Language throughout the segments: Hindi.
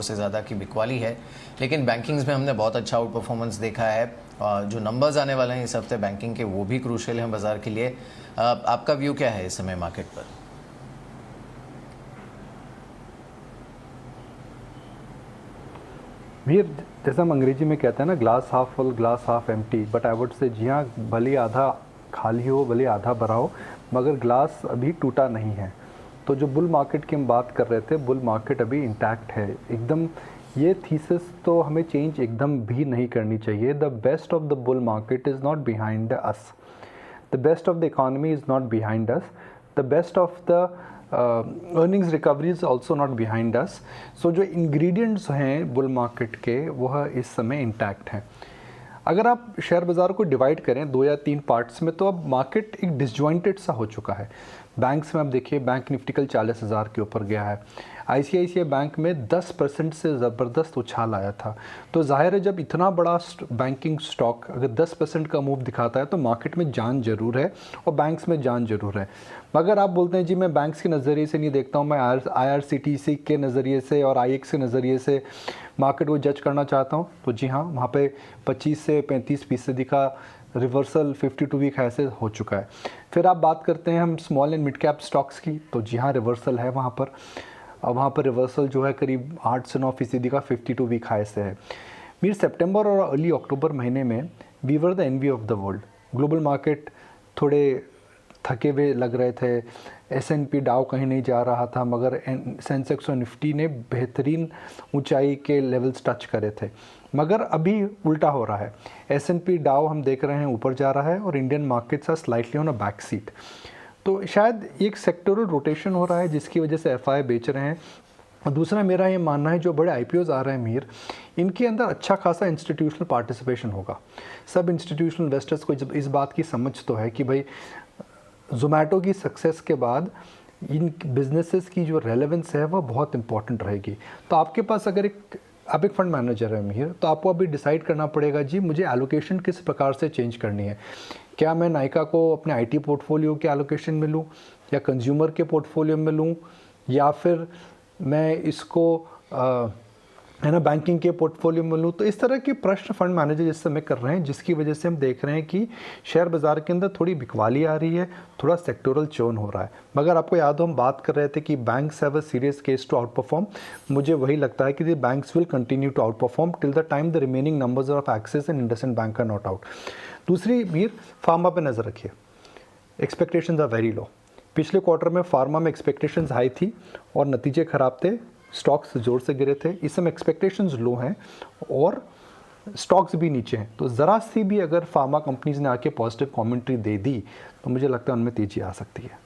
करोड़ से ज़्यादा की बिकवाली है, लेकिन बैंकिंग्स में हमने बहुत अच्छा आउट परफॉर्मेंस देखा है। जो नंबर्स आने वाले हैं इस हफ्ते बैंकिंग के, वो भी क्रूशियल हैं बाजार के लिए। आपका व्यू क्या है इस समय मार्केट पर? भैया, जैसा हम अंग्रेजी में कहते हैं ना, glass half full glass half empty, but I would say जी हाँ, भले आधा खाली हो भले आधा भरा हो, मगर ग्लास अभी टूटा नहीं है। तो जो बुल मार्केट की हम बात कर रहे थे, बुल मार्केट अभी इंटैक्ट है एकदम। ये थीसिस तो हमें चेंज एकदम भी नहीं करनी चाहिए। The best of the bull market is not behind us, the best of the economy is not behind us, the best of the earnings recovery is also not behind us. So जो इंग्रेडिएंट्स हैं बुल मार्केट के वह इस समय इंटैक्ट हैं। अगर आप शेयर बाज़ार को डिवाइड करें 2 या 3 पार्ट्स में, तो अब मार्केट एक डिसजॉइंटेड सा हो चुका है। बैंक्स में आप देखिए, बैंक निफ्टी कल 40,000 के ऊपर गया है। ICICI बैंक में 10% से ज़बरदस्त उछाल आया था। तो जाहिर है, जब इतना बड़ा बैंकिंग स्टॉक अगर 10% का मूव दिखाता है तो मार्केट में जान ज़रूर है और बैंक्स में जान ज़रूर है। मगर आप बोलते हैं जी मैं बैंक्स के नज़रिए से नहीं देखता हूँ, मैं IRCTC के नज़रिए से और IX के नज़रिए से मार्केट को जज करना चाहता हूँ, तो जी हाँ, वहाँ पे 25 से 35% का रिवर्सल 52 वीक ऐसे हो चुका है। फिर आप बात करते हैं हम small and mid cap stocks की, तो जी हाँ, रिवर्सल है वहाँ पर। अब वहाँ पर रिवर्सल जो है करीब 8 से 9% का 52 वीक हाई से है। मीर सितंबर और अर्ली अक्टूबर महीने में we were the envy of the world. Global market थोड़े थके हुए लग रहे थे, S&P डाउ कहीं नहीं जा रहा था, मगर सेंसेक्स और निफ्टी ने बेहतरीन ऊंचाई के लेवल्स टच करे थे। मगर अभी उल्टा हो रहा है, S&P डाउ हम देख रहे हैं ऊपर जा रहा है और Indian markets are slightly on a back seat. तो शायद एक सेक्टोरल रोटेशन हो रहा है जिसकी वजह से FI बेच रहे हैं। और दूसरा मेरा ये मानना है, जो बड़े IPOs आ रहे हैं मीर, इनके अंदर अच्छा खासा इंस्टीट्यूशनल पार्टिसिपेशन होगा। सब इंस्टीट्यूशनल इन्वेस्टर्स को जब इस बात की समझ तो है कि भाई ज़ोमैटो की सक्सेस के बाद इन बिजनेसेस की जो रेलेवेंस है वह बहुत इंपॉर्टेंट रहेगी। तो आपके पास अगर आप एक फंड मैनेजर है मीर, तो आपको अभी डिसाइड करना पड़ेगा जी मुझे एलोकेशन किस प्रकार से चेंज करनी है। क्या मैं नायका को अपने IT पोर्टफोलियो के एलोकेशन में लूँ, या कंज्यूमर के पोर्टफोलियो में लूँ, या फिर मैं इसको है ना बैंकिंग के पोर्टफोलियो में लूँ। तो इस तरह के प्रश्न फंड मैनेजर इस समय कर रहे हैं, जिसकी वजह से हम देख रहे हैं कि शेयर बाज़ार के अंदर थोड़ी बिकवाली आ रही है, थोड़ा सेक्टोरल चर्न हो रहा है। मगर आपको याद हो हम बात कर रहे थे कि banks have a serious case to outperform. मुझे वही लगता है कि the banks will continue to outperform till the time the remaining numbers of Axis and IndusInd bank are not out. दूसरी मीर, फार्मा पे नज़र रखिए, एक्सपेक्टेशंस आर वेरी लो। पिछले क्वार्टर में फार्मा में एक्सपेक्टेशंस हाई थी और नतीजे ख़राब थे, स्टॉक्स जोर से गिरे थे। इस समय एक्सपेक्टेशंस लो हैं और स्टॉक्स भी नीचे हैं। तो ज़रा सी भी अगर फार्मा कंपनीज़ ने आके पॉजिटिव कमेंट्री दे दी तो मुझे लगता है उनमें तेज़ी आ सकती है।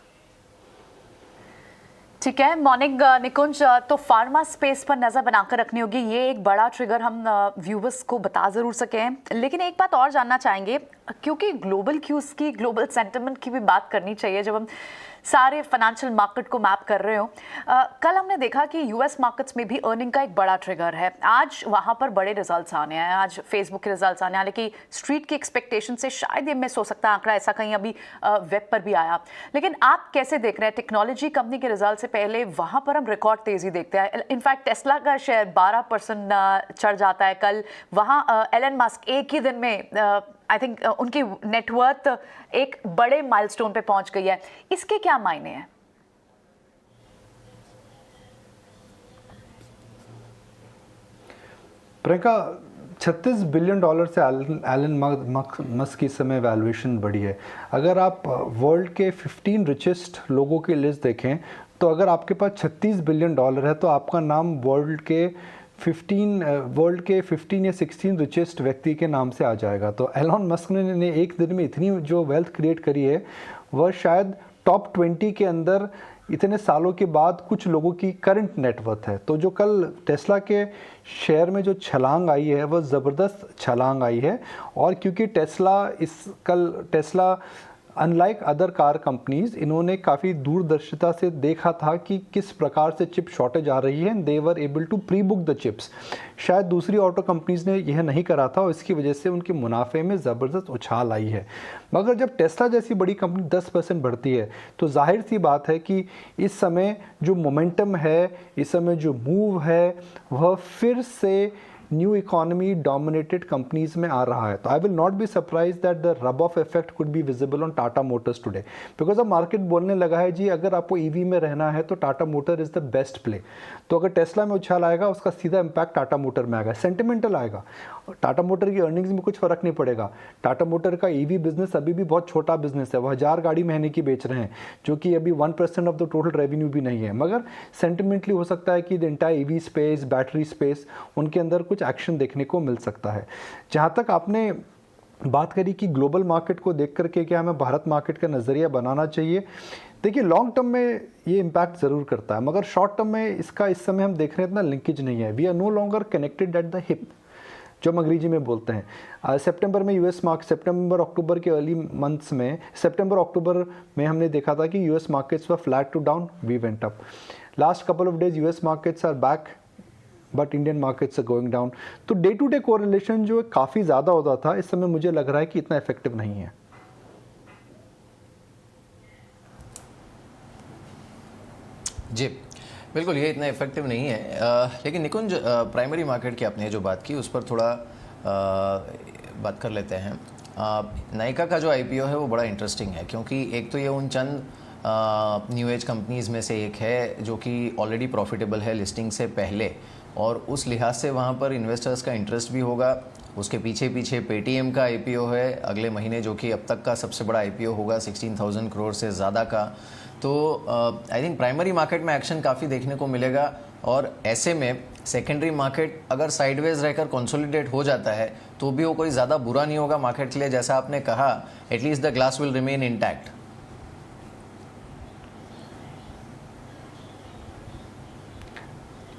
ठीक है, मॉर्निंग निकुंज, तो फार्मा स्पेस पर नज़र बनाकर रखनी होगी। ये एक बड़ा ट्रिगर हम व्यूवर्स को बता ज़रूर सके हैं, लेकिन एक बात और जानना चाहेंगे, क्योंकि ग्लोबल क्यूज़ की, ग्लोबल सेंटिमेंट की भी बात करनी चाहिए जब हम सारे फाइनेंशियल मार्केट को मैप कर रहे हो। कल हमने देखा कि US मार्केट्स में भी अर्निंग का एक बड़ा ट्रिगर है। आज वहाँ पर बड़े रिजल्ट्स आने हैं, आज फेसबुक के रिजल्ट्स आने हैं, हालांकि स्ट्रीट की एक्सपेक्टेशन से शायद ये मिस हो सकता है आंकड़ा, ऐसा कहीं अभी वेब पर भी आया। लेकिन आप कैसे देख रहे हैं टेक्नोलॉजी कंपनी के रिजल्ट से पहले वहाँ पर हम रिकॉर्ड तेज़ी देखते हैं। इनफैक्ट टेस्ला का शेयर 12% चढ़ जाता है कल। वहाँ एलन मस्क एक ही दिन में आई थिंक उनकी नेटवर्थ एक बड़े माइलस्टोन पे पहुंच गई है। इसके क्या मायने हैं? प्रियंका, $36 बिलियन से एलन मस्क की समय वैल्यूएशन बढ़ी है। अगर आप वर्ल्ड के 15 रिचेस्ट लोगों की लिस्ट देखें, तो अगर आपके पास $36 बिलियन है तो आपका नाम वर्ल्ड के 15 या 16 रिचेस्ट व्यक्ति के नाम से आ जाएगा। तो एलन मस्क ने एक दिन में इतनी जो वेल्थ क्रिएट करी है, वह शायद टॉप 20 के अंदर इतने सालों के बाद कुछ लोगों की करंट नेटवर्थ है। तो जो कल टेस्ला के शेयर में जो छलांग आई है, वह ज़बरदस्त छलांग आई है। और क्योंकि Tesla unlike other car companies, इन्होंने काफ़ी दूरदर्शिता से देखा था कि किस प्रकार से चिप शॉर्टेज आ रही है and they were able to prebook the chips. शायद दूसरी ऑटो कंपनीज ने यह नहीं करा था और इसकी वजह से उनके मुनाफे में ज़बरदस्त उछाल आई है। मगर जब टेस्ला जैसी बड़ी कंपनी 10% बढ़ती है तो जाहिर सी बात है कि इस समय जो मोमेंटम है, इस समय जो मूव है, वह फिर से न्यू इकोनॉमी डोमिनेटेड कंपनीज में आ रहा है। तो I will not be surprise that the rub off effect could be visible on Tata Motors today, because अब मार्केट बोलने लगा है जी अगर आपको ईवी में रहना है तो Tata motor is the best play. तो अगर टेस्ला में उछाल आएगा उसका सीधा इंपैक्ट टाटा मोटर में आएगा, सेंटिमेंटल आएगा। टाटा मोटर की अर्निंग्स में कुछ फर्क नहीं पड़ेगा। टाटा मोटर का ईवी बिजनेस अभी भी बहुत छोटा बिजनेस है, वो 1000 गाड़ी महीने की बेच रहे हैं जो कि अभी 1% ऑफ द टोटल रेवेन्यू भी नहीं है। मगर सेंटिमेंटली हो सकता है कि the entire EV space, battery space, उनके अंदर कुछ एक्शन देखने को मिल सकता है। जहाँ तक आपने बात करी कि ग्लोबल मार्केट को देख करके क्या हमें भारत मार्केट का नज़रिया बनाना चाहिए, देखिए लॉन्ग टर्म में ये इम्पैक्ट ज़रूर करता है, मगर शॉर्ट टर्म में इसका इस समय हम देख रहे हैं इतना लिंकेज नहीं है। We are no longer connected at the hip, जो हम अंग्रेजी में बोलते हैं। सितंबर में यूएस मार्केट, सितंबर अक्टूबर के अर्ली मंथ्स में, सितंबर अक्टूबर में हमने देखा था कि US markets were flat to down, we went up. Last couple of days US markets are back but Indian markets are going down. तो डे टू डे कोरिलेशन जो काफ़ी ज़्यादा होता था, इस समय मुझे लग रहा है कि इतना इफेक्टिव नहीं है। जी बिल्कुल, ये इतना इफेक्टिव नहीं है। लेकिन निकुंज, प्राइमरी मार्केट की आपने जो बात की उस पर थोड़ा बात कर लेते हैं। नाइका का जो आईपीओ है वो बड़ा इंटरेस्टिंग है, क्योंकि एक तो ये उन चंद न्यू एज कंपनीज़ में से एक है जो कि ऑलरेडी प्रॉफिटेबल है लिस्टिंग से पहले, और उस लिहाज से वहाँ पर इन्वेस्टर्स का इंटरेस्ट भी होगा। उसके पीछे पीछे पेटीएम का आईपीओ है अगले महीने, जो कि अब तक का सबसे बड़ा आईपीओ होगा, 16,000 करोड़ से ज़्यादा का। तो आई थिंक प्राइमरी मार्केट में एक्शन काफ़ी देखने को मिलेगा, और ऐसे में सेकेंडरी मार्केट अगर साइडवेज रहकर कंसोलिडेट हो जाता है तो भी वो कोई ज़्यादा बुरा नहीं होगा मार्केट के लिए। जैसा आपने कहा, at least the glass will remain intact.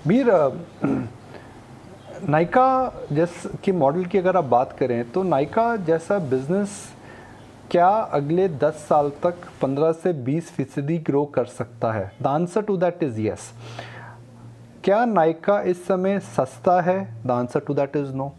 Mir, Nykaa जैस की मॉडल की अगर आप बात करें तो नाइका जैसा बिजनेस क्या अगले 10 साल तक 15 से 20% ग्रो कर सकता है? The answer to that is yes. क्या नाइका इस समय सस्ता है? The answer to that is no.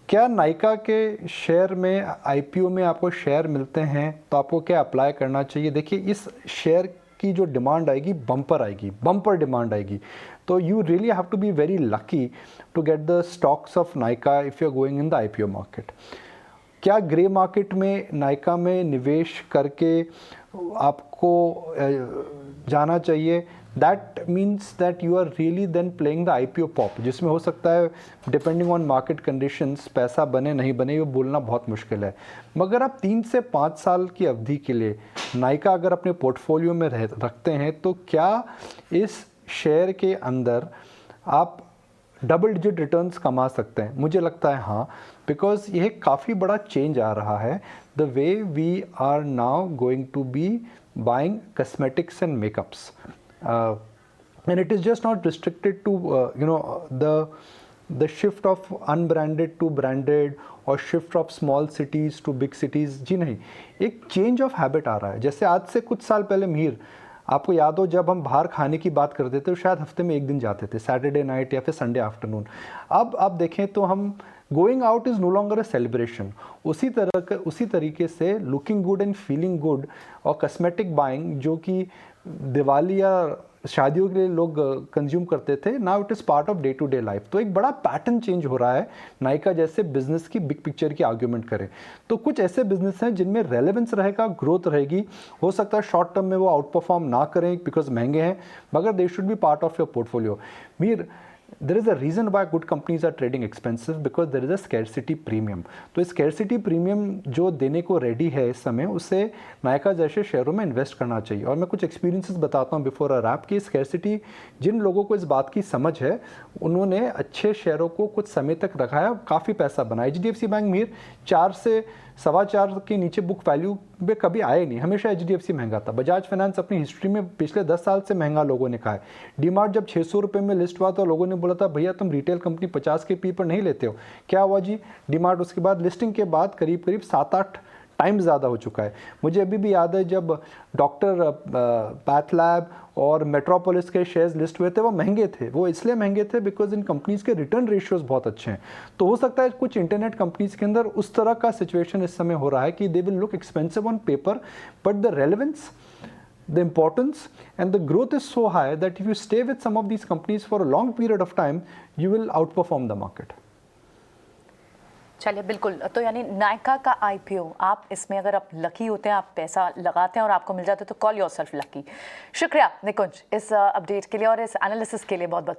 क्या नाइका के शेयर में, आईपीओ में आपको शेयर मिलते हैं तो आपको क्या अप्लाई करना चाहिए? देखिए इस शेयर की जो डिमांड आएगी, बम्पर आएगी, बम्पर डिमांड आएगी। तो you really have to be very lucky to get the stocks of Nykaa if you are going in the IPO market. क्या ग्रे मार्केट में नाइका में निवेश करके आपको जाना चाहिए? That means that you are really then playing the IPO pop, जिसमें हो सकता है डिपेंडिंग ऑन मार्केट कंडीशंस पैसा बने नहीं बने, ये बोलना बहुत मुश्किल है। मगर आप 3 से 5 साल की अवधि के लिए नाइका अगर अपने पोर्टफोलियो में रखते हैं तो क्या इस शेयर के अंदर आप डबल डिजिट रिटर्न्स कमा सकते हैं? मुझे लगता है हाँ, बिकॉज यह काफ़ी बड़ा चेंज आ रहा है। The way we are now going to be buying cosmetics and makeups, and it is just not restricted to the shift of unbranded to branded or shift of small cities to big cities। जी नहीं, एक चेंज ऑफ हैबिट आ रहा है। जैसे आज से कुछ साल पहले मीर, आपको याद हो जब हम बाहर खाने की बात करते थे तो शायद हफ्ते में एक दिन जाते थे, सैटरडे नाइट या फिर संडे आफ्टरनून। अब आप देखें तो हम going out is no longer a celebration. उसी तरीके से looking good and feeling good और कॉस्मेटिक बाइंग, जो कि दिवाली या शादियों के लिए लोग कंज्यूम करते थे, now it is part of day to day life. तो एक बड़ा पैटर्न चेंज हो रहा है नाइका जैसे बिजनेस की बिग पिक्चर की आर्ग्यूमेंट करें तो। कुछ ऐसे बिजनेस हैं जिनमें रेलेवेंस रहेगा, ग्रोथ रहेगी। हो सकता है शॉर्ट टर्म में वो आउट परफॉर्म ना करें बिकॉज महंगे हैं, मगर they should be part of your portfolio. Mir, there is a reason why good companies are trading expensive because there is a scarcity premium। तो scarcity premium जो देने को रेडी है इस समय, उसे नाइका जैसे शेयरों में इन्वेस्ट करना चाहिए। और मैं कुछ एक्सपीरियंसेस बताता हूँ बिफोर अ रैप की। स्कैरसिटी, जिन लोगों को इस बात की समझ है उन्होंने अच्छे शेयरों को कुछ समय तक रखा है, काफ़ी पैसा बनाया। एचडीएफसी बैंक मीर 4 से 4.25 के नीचे बुक वैल्यू पे कभी आए नहीं, हमेशा एचडीएफसी महंगा था। बजाज फाइनेंस अपनी हिस्ट्री में पिछले 10 साल से महंगा लोगों ने कहा है। डीमार्ट जब 600 रुपये में लिस्ट हुआ तो लोगों ने बोला था भैया तुम रिटेल कंपनी 50 के पी पर नहीं लेते हो। क्या हुआ जी, डीमार्ट उसके बाद लिस्टिंग के बाद करीब 7-8 टाइम ज़्यादा हो चुका है। मुझे अभी भी याद है जब डॉक्टर पैथलैब और मेट्रोपोलिस के शेयर्स लिस्ट हुए थे, वो महंगे थे। वो इसलिए महंगे थे बिकॉज इन कंपनीज़ के रिटर्न रेशियोज बहुत अच्छे हैं। तो हो सकता है कुछ इंटरनेट कंपनीज़ के अंदर उस तरह का सिचुएशन इस समय हो रहा है कि they will look expensive on paper, but the relevance, the importance and the growth is so high that if you stay with some of these companies for a long period of time, you will outperform the market. चलिए बिल्कुल, तो यानी नायका का आईपीओ, आप इसमें अगर आप लकी होते हैं, आप पैसा लगाते हैं और आपको मिल जाता है, तो कॉल योरसेल्फ लकी। शुक्रिया निकुंज इस अपडेट के लिए और इस एनालिसिस के लिए बहुत बहुत।